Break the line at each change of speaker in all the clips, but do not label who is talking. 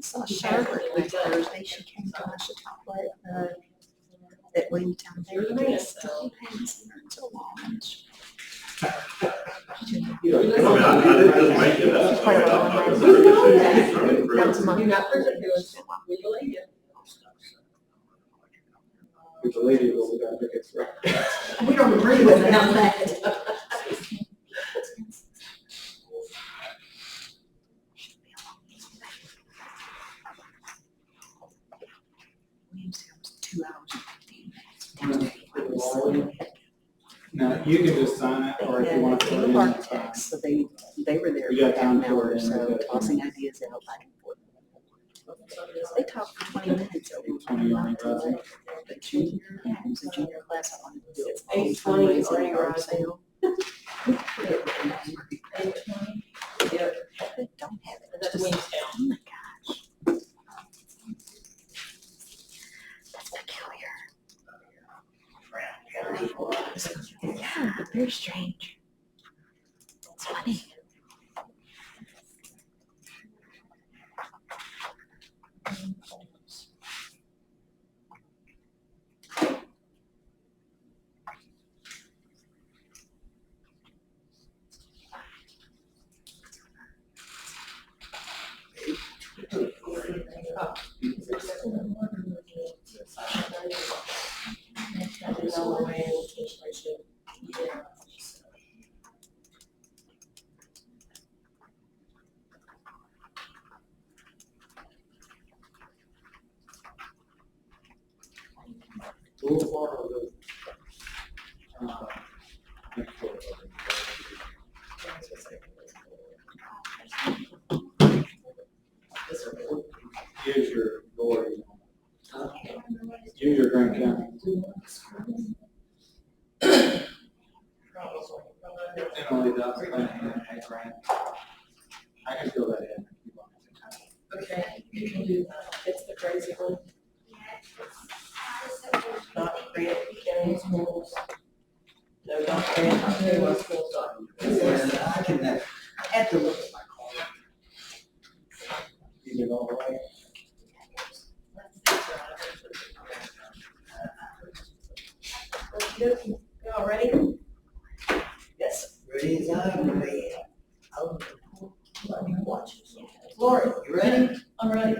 saw Charlotte last Thursday. She came to us to talk about that Williamstown Baby still hadn't seen her in so long.
I didn't make it. That's
Quite a long
time.
That was a month.
You're not perfect, we believe you.
We believe you, but we gotta make it right.
We don't agree with it on that. Williamstown was 2 hours and 15 minutes.
Now, you can just sign it, or if you want to.
They had architects, so they were there
We
for
got
half
time
an hour
for
or
it,
so,
and we got
tossing ideas out back and forth. They talked for 20 minutes over
20 on the road.
the junior, it was a junior class. I wanted to do it.
It's 8:20, it's already
Yard
rising.
sale.
8:20. Yep.
They don't have it.
That's
Just-
Williamstown.
Oh my gosh. That's peculiar. Yeah, but very strange. It's funny.
Boulevard or the, next door. Use your door. Use your Grand County. Emily does, I can fill that in. if you want me to.
Okay, you can do that. It's the crazy one. Not Grant County Schools. No, not Grant County Schools.
I can, I had to look at my car. You get all the way.
You all ready? Yes.
Ready as I'm ready.
Lori,
You ready?
I'm ready.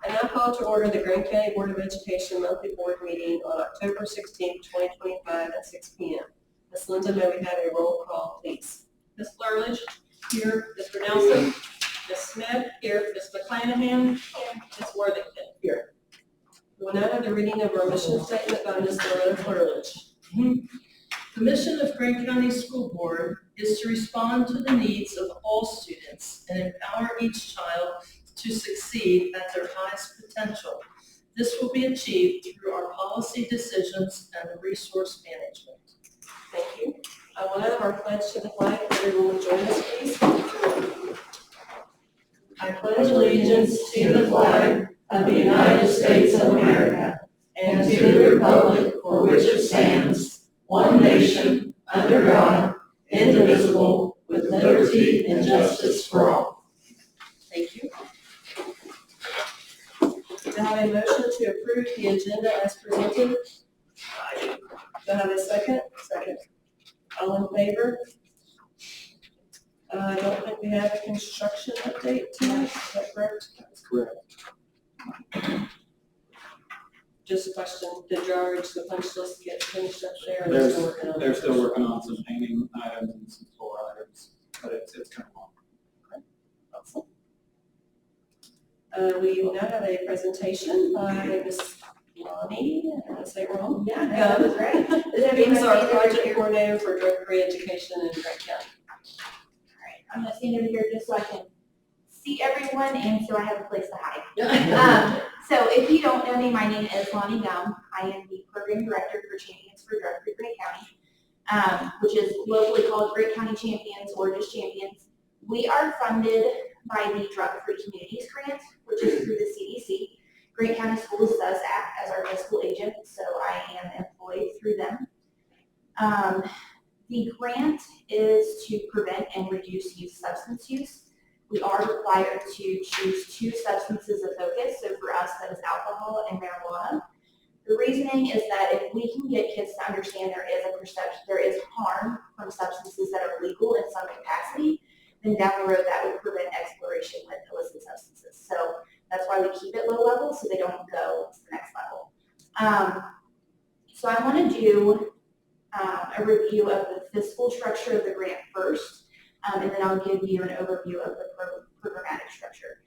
And I call to order the Grant County Board of Education monthly board meeting on October 16th, 2025 at 6 p.m. Ms. Linda, may we have a roll call, please?
Ms. Furlich, here. Mr. Nelson, Ms. Smith, here. Ms. McClanahan, Ms. Worthington.
Here. We will now have the reading of our mission statement by Ms. Loretta Furlich.
The mission of Grant County School Board is to respond to the needs of all students and empower each child to succeed at their highest potential. This will be achieved through our policy decisions and resource management.
Thank you. I will now have our pledge to the flag. Everyone will join us, please.
I pledge allegiance to the flag of the United States of America and to the republic for which it stands, one nation, under God, indivisible, with liberty and justice for all.
Thank you. Do I have a motion to approve the agenda as presented? Do I have a second? Second. All in favor? I don't think we have a construction update tonight, is that correct?
That's correct.
Just a question, did the punch list get finished up there? or
They're
still working on it?
they're still working on some painting items and some floor items, but it's coming along.
Awesome. We will now have a presentation by Ms. Lonnie, did I say it wrong?
Yeah, no, that was great.
Who's our project coordinator for drug-free education in Grant County.
All right, I'm gonna stand over here just so I can see everyone and so I have a place to hide. So if you don't know me, my name is Lonnie Gum. I am the program director for Champions for Drug-Free Grant County, which is locally called Grant County Champions or just Champions. We are funded by the Drug-Free Communities Grant, which is through the CDC. Grant County Schools does act as our fiscal agent, so I am employed through them. The grant is to prevent and reduce youth substance use. we are required to choose 2 substances of focus. So for us, that is alcohol and marijuana. The reasoning is that if we can get kids to understand there is harm from substances that are legal in some capacity, then down the road that would prevent exploration with illicit substances. So that's why we keep it low level so they don't go to the next level. So I want to do a review of the fiscal structure of the grant first, and then I'll give you an overview of the programmatic structure.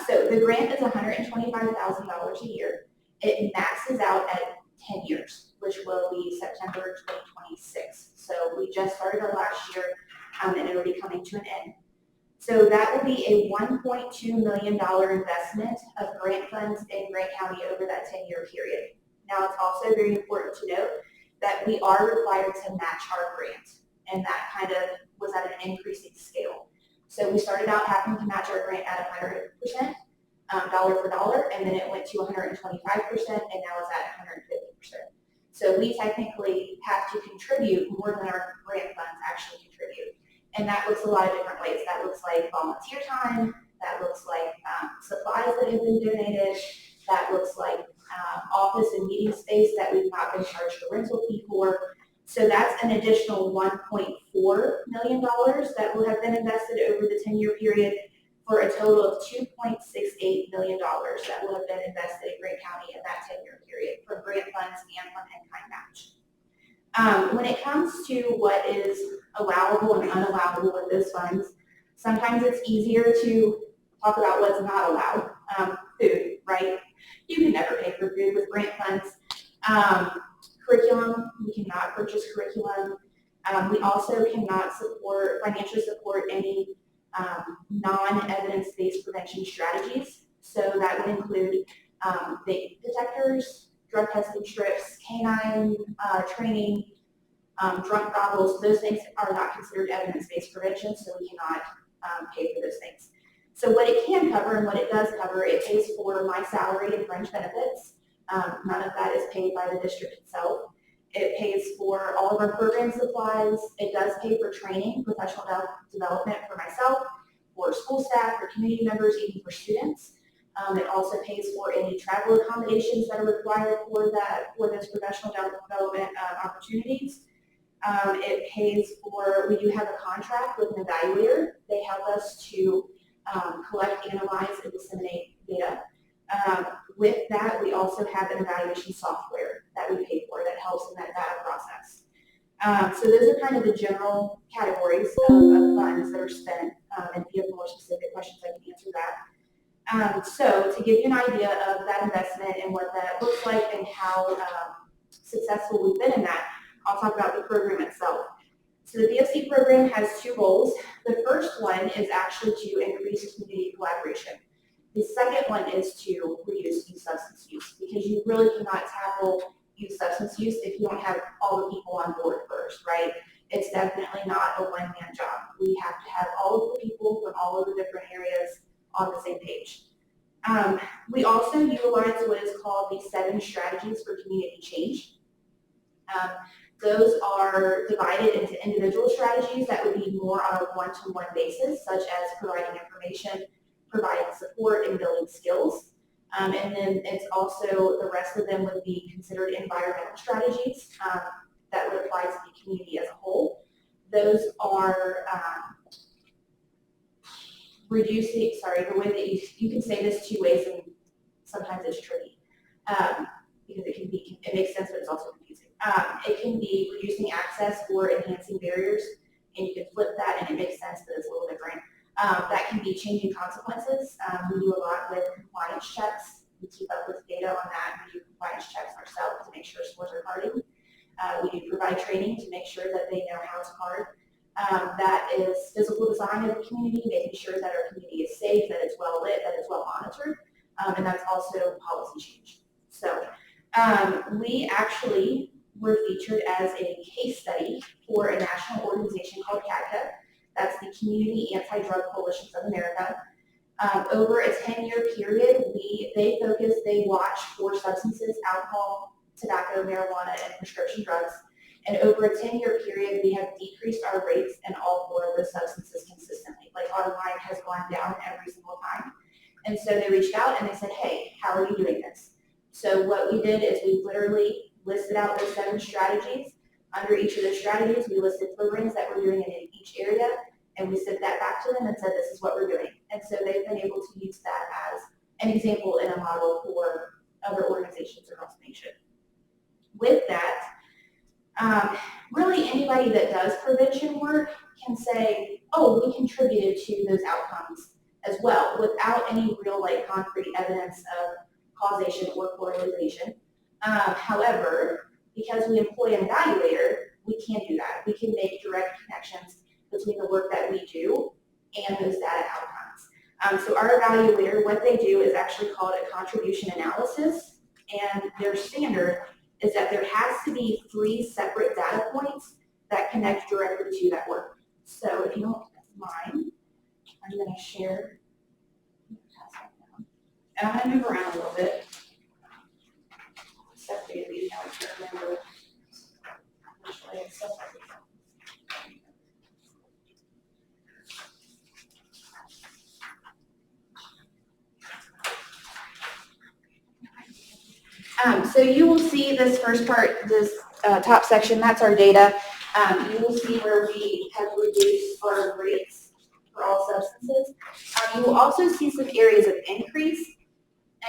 So the grant is $125,000 a year. It maxes out at 10 years, which will be September 2026. So we just started our last year, and it'll be coming to an end. So that will be a $1.2 million investment of grant funds in Grant County over that 10-year period. Now, it's also very important to note that we are required to match our grant, and that kind of was at an increasing scale. So we started out having to match our grant at 100%, dollar for dollar, and then it went to 125%, and now it's at 150%. So we technically have to contribute more than our grant funds actually contribute. And that looks a lot of different ways. That looks like volunteer time, that looks like supplies that have been donated, that looks like office and meeting space that we've not been charged a rental fee for. So that's an additional $1.4 million that will have been invested over the 10-year period, for a total of $2.68 million that will have been invested in Grant County in that 10-year period for grant funds and from in-kind match. When it comes to what is allowable and unallowable with those funds, sometimes it's easier to talk about what's not allowed. Food, right? You can never pay for food with grant funds. Curriculum, we cannot purchase curriculum. We also cannot financially support any non-evidence-based prevention strategies. So that would include vape detectors, drug testing strips, canine training, drunk goggles. Those things are not considered evidence-based prevention, so we cannot pay for those things. So what it can cover and what it does cover, it pays for my salary and fringe benefits. None of that is paid by the district itself. It pays for all of our program supplies. It does pay for training, professional development for myself, for school staff, for community members, even for students. It also pays for any travel accommodations that are required for those professional development opportunities. It pays for, we do have a contract with an evaluator. They help us to collect, analyze, and disseminate data. With that, we also have an evaluation software that we pay for that helps in that data process. So those are kind of the general categories of funds that are spent, and if you have more specific questions, I can answer that. So to give you an idea of that investment and what that looks like and how successful we've been in that, I'll talk about the program itself. So the DFC program has 2 goals. The first one is actually to increase community collaboration. The second one is to reduce youth substance use, because you really cannot tackle youth substance use if you don't have all the people on board first, right? It's definitely not a one-man job. We have to have all of the people from all of the different areas on the same page. We also utilize what is called the 7 strategies for community change. Those are divided into individual strategies that would be more on a one-to-one basis, such as providing information, providing support, and building skills. And then it's also, the rest of them would be considered environmental strategies that would apply to the community as a whole. Those are reducing, the way that you can say this 2 ways, and sometimes it's tricky because it makes sense, but it's also confusing. It can be reducing access or enhancing barriers, and you can flip that and it makes sense, but it's a little different. That can be changing consequences. We do a lot with compliance checks. We keep up with data on that. We do compliance checks ourselves to make sure stores are carding. We do provide training to make sure that they know how to card. That is physical design of the community, making sure that our community is safe, that it's well lit, that it's well monitored, and that's also policy change. So we actually were featured as a case study for a national organization called CADCA. That's the Community Anti-Drug Coalitions of America. Over a 10-year period, they watch for substances, alcohol, tobacco, marijuana, and prescription drugs, And over a 10-year period, we have decreased our rates in all 4 of those substances consistently. Like our line has gone down every single time. And so they reached out and they said, hey, how are you doing this? So what we did is we literally listed out those 7 strategies. Under each of those strategies, we listed programs that we're doing in each area, and we sent that back to them and said, this is what we're doing. And so they've been able to use that as an example and a model for other organizations across the nation. With that, really anybody that does prevention work can say, oh, we contributed to those outcomes as well, without any real like concrete evidence of causation or correlation. However, because we employ an evaluator, we can do that. We can make direct connections between the work that we do and those data outcomes. So our evaluator, what they do is actually called a contribution analysis, and their standard is that there has to be 3 separate data points that connect directly to that work. So if you don't mind, I'm going to share. And I'm going to move around a little bit. Separated these now, I can't remember which way it's separated. So you will see this first part, this top section, that's our data. You will see where we have reduced our rates for all substances. You will also see some areas of increase.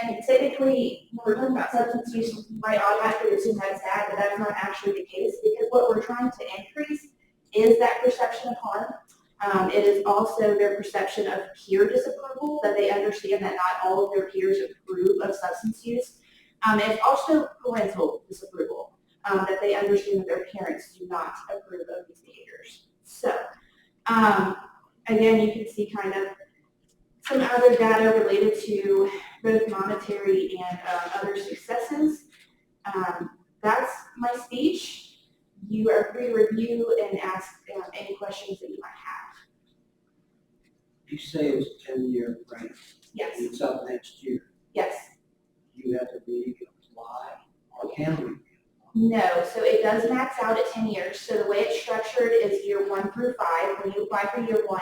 And typically, when we're talking about substance use, you might automatically assume that's bad, but that's not actually the case, because what we're trying to increase is that perception of harm. It is also their perception of peer disapproval, that they understand that not all of their peers approve of substance use. It's also parental disapproval, that they understand that their parents do not approve of these behaviors. So, again, you can see kind of some other data related to both monetary and other successes. That's my speech. You are free to review and ask any questions that you might have.
You say it was a 10-year grant.
Yes.
It's up next year.
Yes.
You have to apply, or can we?
No, so it does max out at 10 years. So the way it's structured is year 1 through 5. When you apply for year 1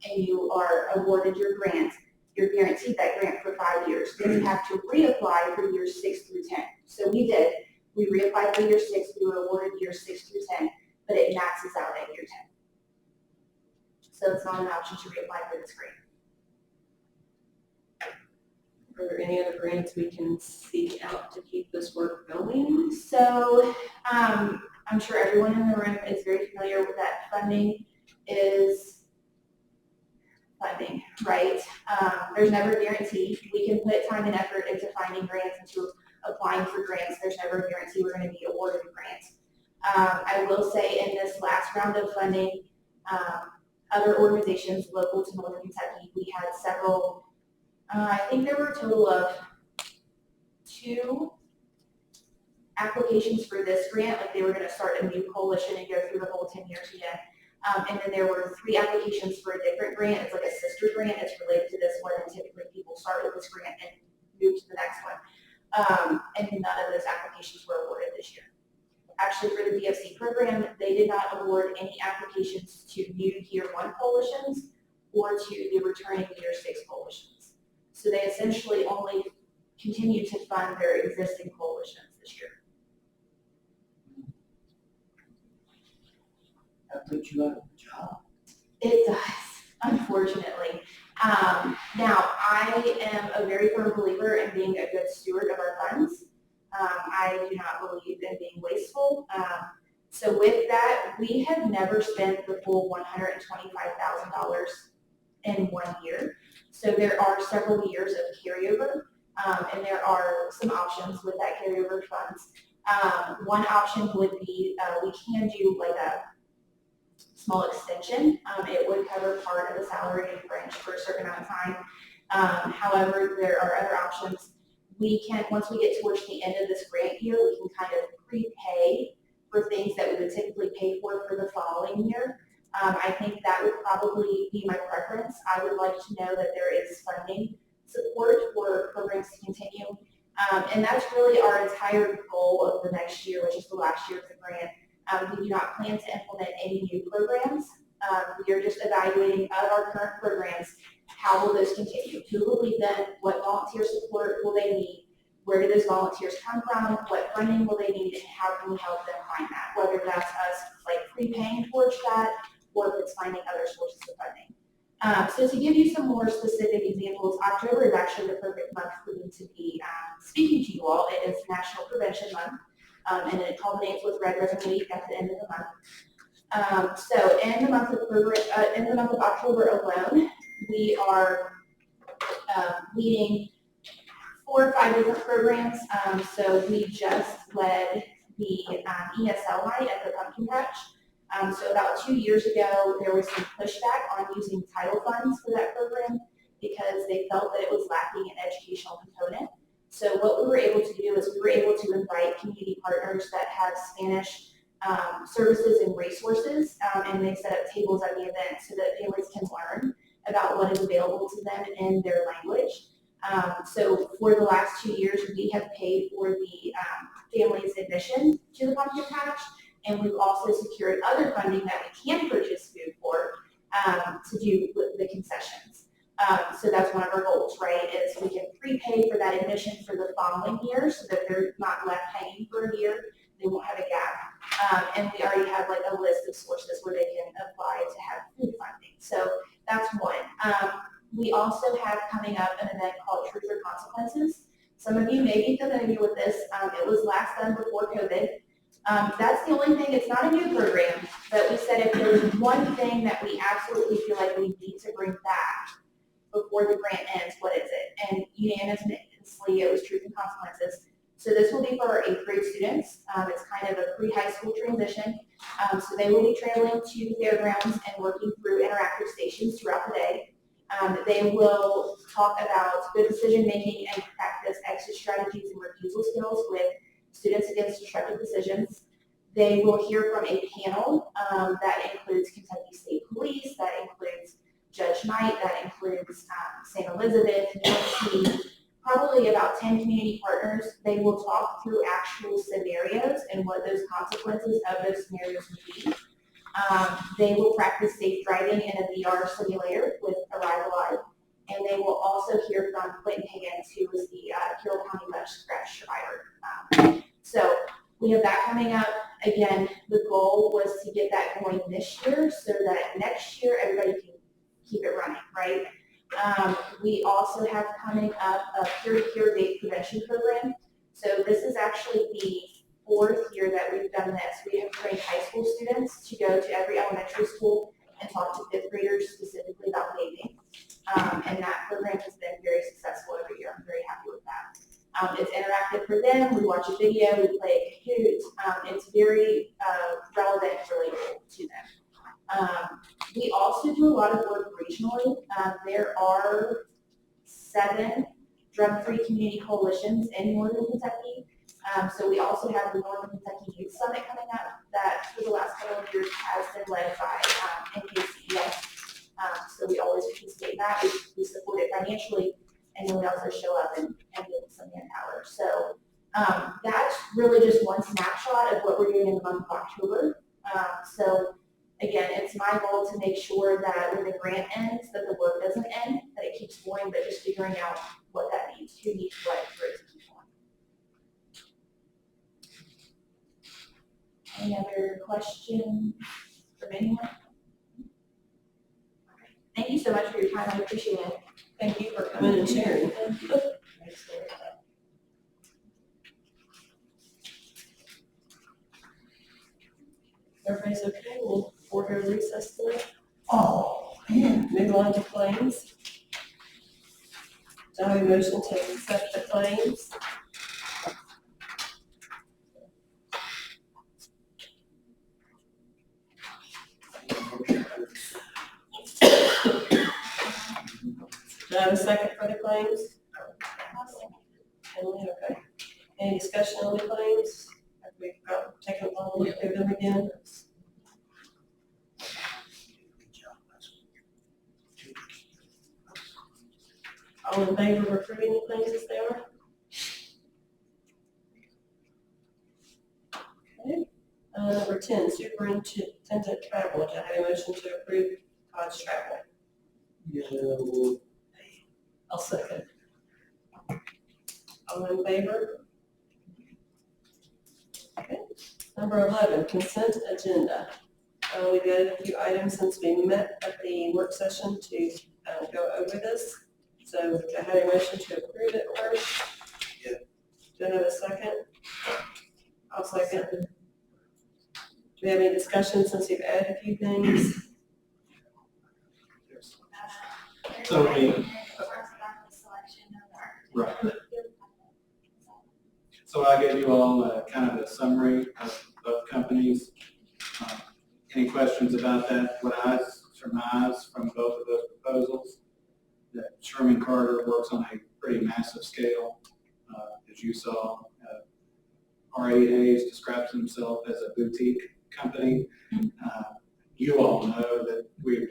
and you are awarded your grant, you're guaranteed that grant for 5 years. Then you have to reapply for years 6 through 10. So we did. We reapplied for year 6. We were awarded years 6 through 10, but it maxes out at year 10. So it's not an option to reapply for this grant.
Are there any other grants we can seek out to keep this work going?
So I'm sure everyone in the room is very familiar with that. Funding is funding, right? There's never a guarantee. We can put time and effort into finding grants, into applying for grants. There's never a guarantee we're going to be awarded a grant. I will say in this last round of funding, other organizations local to Northern Kentucky, we had several, I think there were a total of 2 applications for this grant, like they were going to start a new coalition and go through the whole 10 years again. And then there were 3 applications for a different grant. It's like a sister grant. It's related to this one, and typically people start with this grant and move to the next one. And none of those applications were awarded this year. Actually, for the DFC program, they did not award any applications to new year 1 coalitions or to the returning year 6 coalitions. So they essentially only continue to fund their existing coalitions this year.
That puts you out of a job.
It does, unfortunately. Now, I am a very firm believer in being a good steward of our funds. I do not believe in being wasteful. So with that, we have never spent the full $125,000 in 1 year. So there are several years of carryover, and there are some options with that carryover funds. One option would be we can do like a small extension. It would cover part of the salary and fringe for a certain amount of time. However, there are other options. We can, once we get towards the end of this grant year, we can kind of prepay for things that we would typically pay for the following year. I think that would probably be my preference. I would like to know that there is funding support for programs to continue. And that's really our entire goal of the next year, which is the last year of the grant. We do not plan to implement any new programs. We are just evaluating of our current programs, how will those continue? Who will lead them? What volunteer support will they need? Where do those volunteers come from? What funding will they need? And how can we help them find that? Whether that's us like prepaying towards that, or if it's finding other sources of funding. So to give you some more specific examples, October is actually the perfect month for me to be speaking to you all. It is National Prevention Month, and it culminates with Red Ribbon Week at the end of the month. So in the month of October alone, we are leading 4 or 5 different programs. So we just led the ESL night at the Pumpkin Patch. So about 2 years ago, there was some pushback on using title funds for that program because they felt that it was lacking an educational component. So what we were able to do is we were able to invite community partners that have Spanish services and resources, and they set up tables at the event so that families can learn about what is available to them in their language. So for the last 2 years, we have paid for the family's admission to the Pumpkin Patch, and we've also secured other funding that we can purchase food for to do with the concessions. So that's one of our goals, right, is we can prepay for that admission for the following year so that they're not left hanging for a year. They won't have a gap. And we already have like a list of sources where they can apply to have food funding. So that's one. We also have coming up an event called Truth or Consequences. Some of you may be familiar with this. It was last done before COVID. That's the only thing, it's not a new program, but we said if there was one thing that we absolutely feel like we need to bring back before the grant ends, what is it? And unanimously, it was Truth and Consequences. So this will be for our 8th grade students. It's kind of a pre-high school transition. So they will be traveling to fairgrounds and working through interactive stations throughout the day. They will talk about good decision making and practice exit strategies and refusal skills with students against destructive decisions. They will hear from a panel that includes Kentucky State Police, that includes Judge Knight, that includes St. Elizabeth, UNC, probably about 10 community partners. They will talk through actual scenarios and what those consequences of those scenarios would be. They will practice safe driving in a VR simulator with Arrive Alive. And they will also hear from Clayton Higgins, who was the Carroll County Bus Crash survivor. So we have that coming up. Again, the goal was to get that going this year so that next year everybody can keep it running, right? We also have coming up a peer-to-peer vape prevention program. So this is actually the 4th year that we've done this. We have trained high school students to go to every elementary school and talk to 5th graders specifically about vaping. And that program has been very successful every year. I'm very happy with that. It's interactive for them. We watch a video, we play Kahoot. It's very relevant and relatable to them. We also do a lot of work regionally. There are 7 drug-free community coalitions in Northern Kentucky. So we also have the Northern Kentucky Youth Summit coming up that for the last couple of years has been led by GCS. So we always participate in that. We support it financially, and then we also show up and give some manpower. So that's really just one snapshot of what we're doing in the month of October. So again, it's my goal to make sure that when the grant ends, that the work doesn't end, that it keeps going, but just figuring out what that means, who needs what for it to keep going. Any other questions from anyone? Thank you so much for your time. I appreciate it.
Thank you for coming and sharing. Everybody's okay? We'll order a recess tonight.
Oh, man.
Move on to claims. Do I have a motion to accept the claims? Do I have a second for the claims? Emily, okay. Any discussion on the claims? Have we taken a long look through them again? All in favor of approving the claims as they are? Okay. Number 10, superintendent travel. Do I have a motion to approve Todd's travel?
No,
I'll second.
All in favor? Okay. Number 11, consent agenda. We've added a few items since we met at the work session to go over this. So do I have a motion to approve it first?
Yeah.
Do I have a second? I'll second. Do we have any discussion since we've added a few things?
So right. So I gave you all kind of a summary of companies. Any questions about that? What I surmise from both of those proposals, that Sherman Carter works on a pretty massive scale. As you saw, R.A. Hayes describes himself as a boutique company. You all know that we've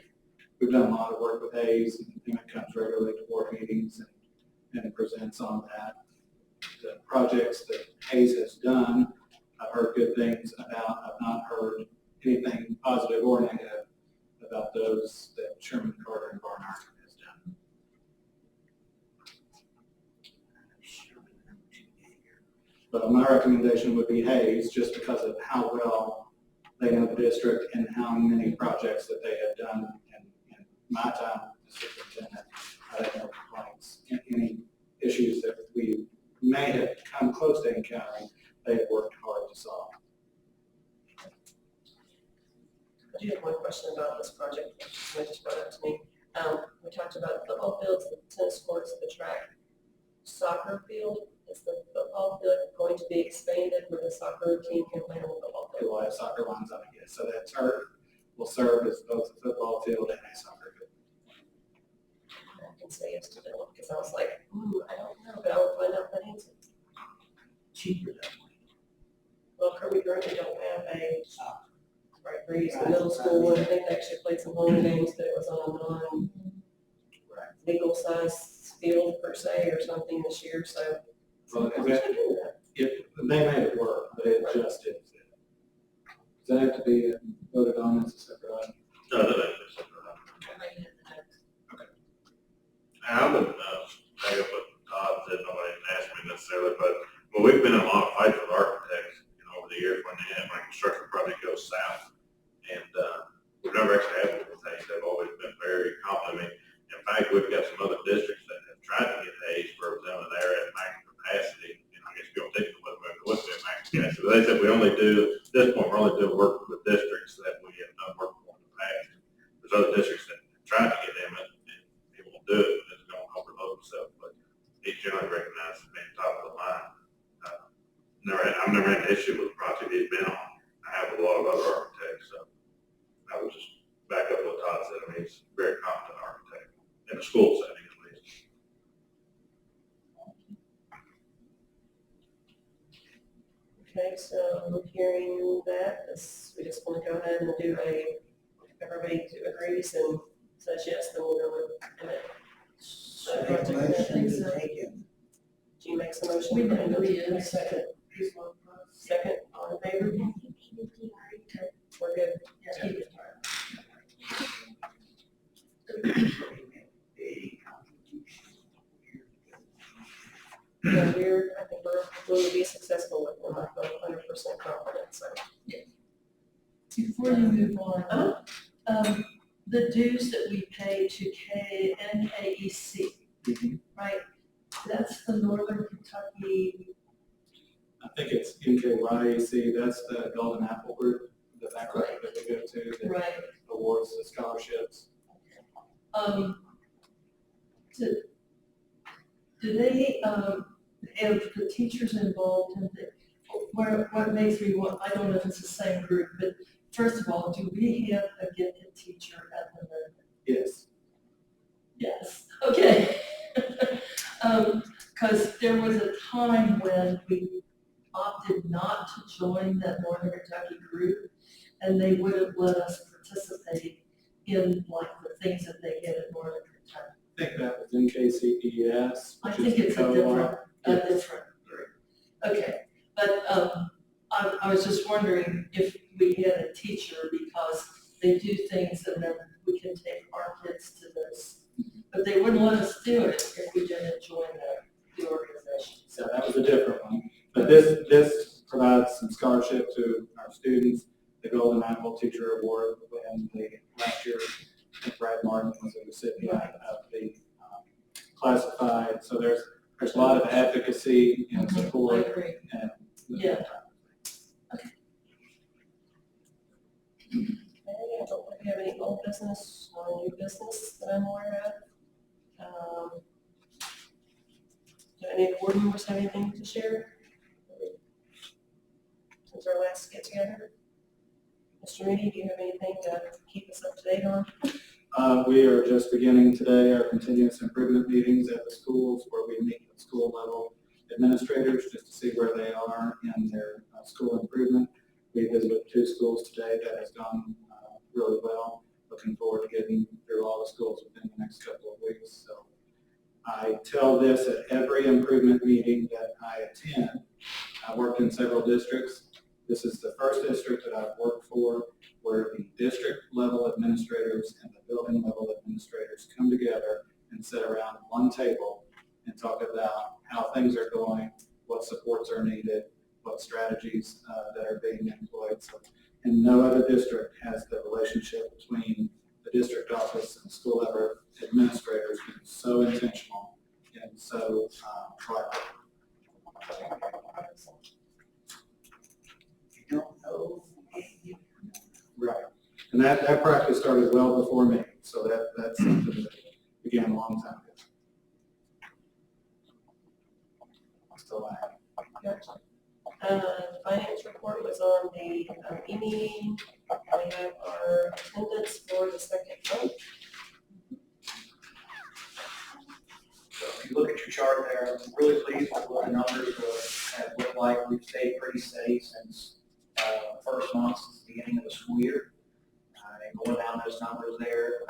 done a lot of work with Hayes, and it comes regularly to board meetings and presents on that. The projects that Hayes has done, I've heard good things about. I've not heard anything positive or negative about those that Sherman Carter and Barnard has done. But my recommendation would be Hayes, just because of how well they know the district and how many projects that they have done in my time as superintendent. I have no complaints. Any issues that we may have come close to encountering, they have worked hard to solve.
I do have one question about this project that somebody just brought up to me. We talked about football fields, the tennis courts, the track, soccer field. Is the football field going to be expanded where the soccer team can play on the football
We
field?
will have soccer lines on it, yes. So that turf will serve as both a football field and a soccer field.
I can say yes to that one because I was like, I don't know, but I will find out that answer.
cheaper that way.
Well, Kirby currently don't have a right, we're using the middle school, and I think they actually played some home games, but it was on legal size field per se or something this year, so.
Well,
I wish I knew that.
they made it work, but it just didn't fit. Does that have to be voted on as a separate item?
No, that ain't just something. I would, back up what Todd said, nobody asked me necessarily, but, well, we've been in a lot of fights with architects, over the years when a construction project goes south. And, we've never actually had one with Hayes. They've always been very complimentary. In fact, we've got some other districts that have tried to get Hayes for them, and they're at max capacity. I guess you don't think it would be at max capacity, but they said we only do, at this point, we're only doing work with districts that we have done work for in the past. There's other districts that tried to get them, and they won't do it, because it's going to overload themselves, but he's generally recognized as being top of the line. I've never had an issue with the project he's been on. I have a lot of other architects, so I would just back up what Todd said. I mean, he's a very competent architect in the school setting at least.
Okay, so hearing that, we just want to go ahead and do if everybody agrees and says yes, then we'll go with Emmett.
So make a motion to take it.
G makes a motion.
We know who he is.
Second. Second, all in favor? We're good.
Yeah, keep it.
Yeah, I think we'll be successful with them. I feel 100% confident, so.
Before you move on, the dues that we pay to NKEC, right? That's the Northern Kentucky.
I think it's NKYAC, that's the Golden Apple Group, the background that we go to, that
Right.
awards the scholarships.
Do they, if the teachers involved in the, what makes me want, I don't know if it's the same group, but first of all, do we have a gifted teacher at the moment?
Yes.
Yes, okay. Because there was a time when we opted not to join that Northern Kentucky group, and they wouldn't let us participate in like the things that they get at Northern Kentucky.
I think that was NKCES.
I
which is
think
the
it's a
co-op.
different group. Okay, but I was just wondering if we had a teacher, because they do things and then we can take our kids to this. But they wouldn't let us do it if we didn't join the organization.
So that was a different one. But this provides some scholarship to our students. The Golden Apple Teacher Award, and last year, I think Brad Martin was a recipient of the classified. So there's a lot of advocacy and
I
support.
agree.
And
Yeah.
I don't think we have any old business or new business that I'm aware of. Do any of the board members have anything to share? Since our last get together? Mr. Moody, do you have anything to keep us up to date on?
We are just beginning today our continuous improvement meetings at the schools, where we meet with school level administrators just to see where they are in their school improvement. We visited 2 schools today. That has gone really well. Looking forward to getting through all the schools within the next couple of weeks. So I tell this at every improvement meeting that I attend. I worked in several districts. This is the first district that I've worked for where the district level administrators and the building level administrators come together and sit around one table and talk about how things are going, what supports are needed, what strategies that are being employed. So, and no other district has the relationship between the district office and school level administrators been so intentional and so collaborative.
You don't know.
Right. And that practice started well before me, so that's something that began a long time ago. Still I have.
Finance report was on the e-meeting. We have our attendance for the second month.
So if you look at your chart there, I'm really pleased with what the numbers have looked like. We've stayed pretty steady since the first month, since the beginning of the school year. And going down those numbers there,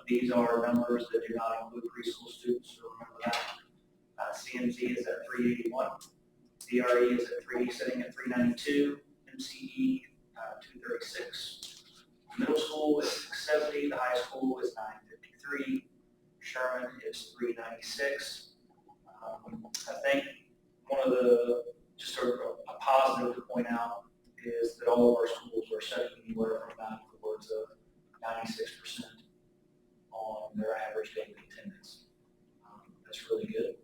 these are numbers that do not include preschool students, so remember that. CMZ is at 381, DRE is at sitting at 392, MCE 236. Middle school is 670, the high school is 953. Sherman is 396. I think one of the, just sort of a positive to point out is that all of our schools are setting anywhere from about towards 96% on their average daily attendance. That's really good.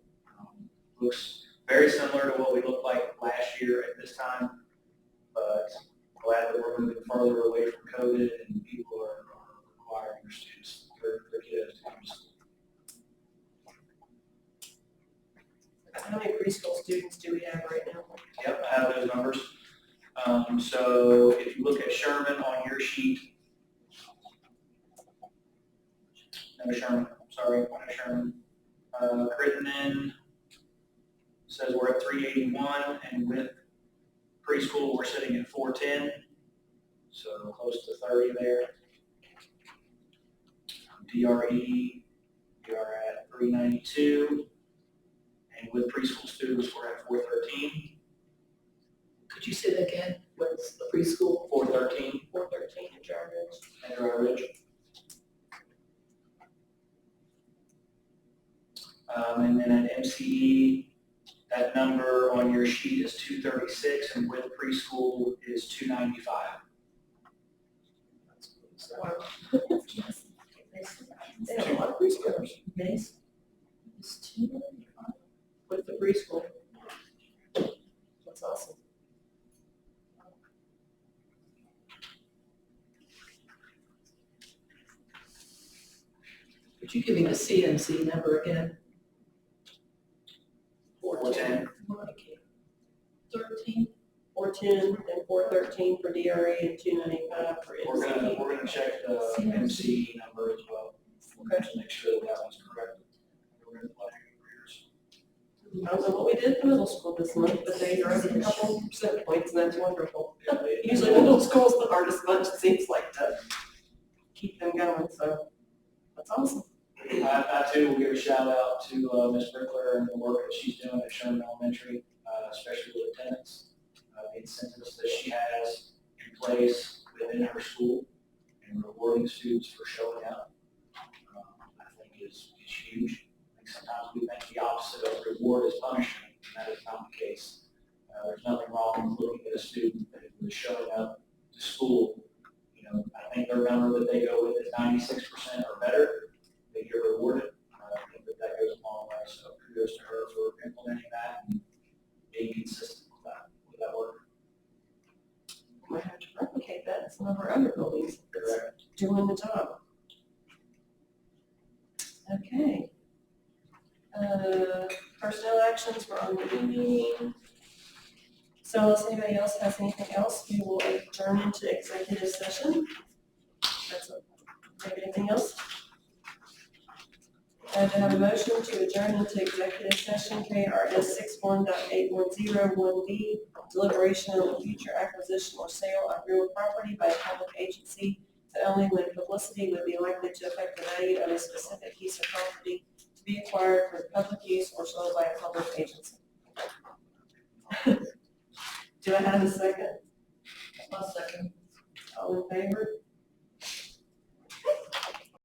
Looks very similar to what we looked like last year at this time, but glad that we're moving further away from COVID and people are requiring their students, their kids to come to school.
How many preschool students do we have right now?
Yep, I have those numbers. So if you look at Sherman on your sheet, no Sherman, sorry, no Sherman. Crittenden says we're at 381, and with preschool, we're sitting at 410, so close to 30 there. DRE, we are at 392, and with preschool students, we're at 413.
Could you say that again? What's the preschool?
413
413 in Dry Ridge.
at Dry Ridge. And then at MCE, that number on your sheet is 236, and with preschool is 295.
Wow. They have a lot of preschoolers.
Base? It's 295.
With the preschool. That's awesome.
Could you give me the CMC number again?
410.
13?
410 and 413 for DRE and 295 for MCE.
We're gonna check the MCE number as well. Okay. To make sure that one's correct. We're gonna play careers.
I don't know what we did in middle school this month, but they are up a couple percent points, and that's wonderful. Usually middle school's the hardest bunch, it seems like, to keep them going, so that's awesome.
I too will give a shout out to Ms. Brickler and the work that she's doing at Sherman Elementary, especially with attendance. the incentives that she has in place within her school and rewarding students for showing up, I think is huge. I think sometimes we think the opposite of reward is punishment, and that is not the case. There's nothing wrong with looking at a student that is showing up to school. You know, I think their number that they go with is 96% or better. They get rewarded. I think that goes a long way. So kudos to her for implementing that and being consistent with that work.
We might have to replicate that in some of our other buildings.
Correct.
Doing the job. Okay. Personnel actions, we're on the meeting. So unless anybody else has anything else, we will adjourn into executive session. That's it. Anything else? I have a motion to adjourn into executive session, KRS 61.8101B, deliberation on the future acquisition or sale of real property by a public agency, but only when publicity would be likely to affect the value of a specific piece of property to be acquired for public use or sold by a public agency. Do I have a second?
I'll second.
All in favor?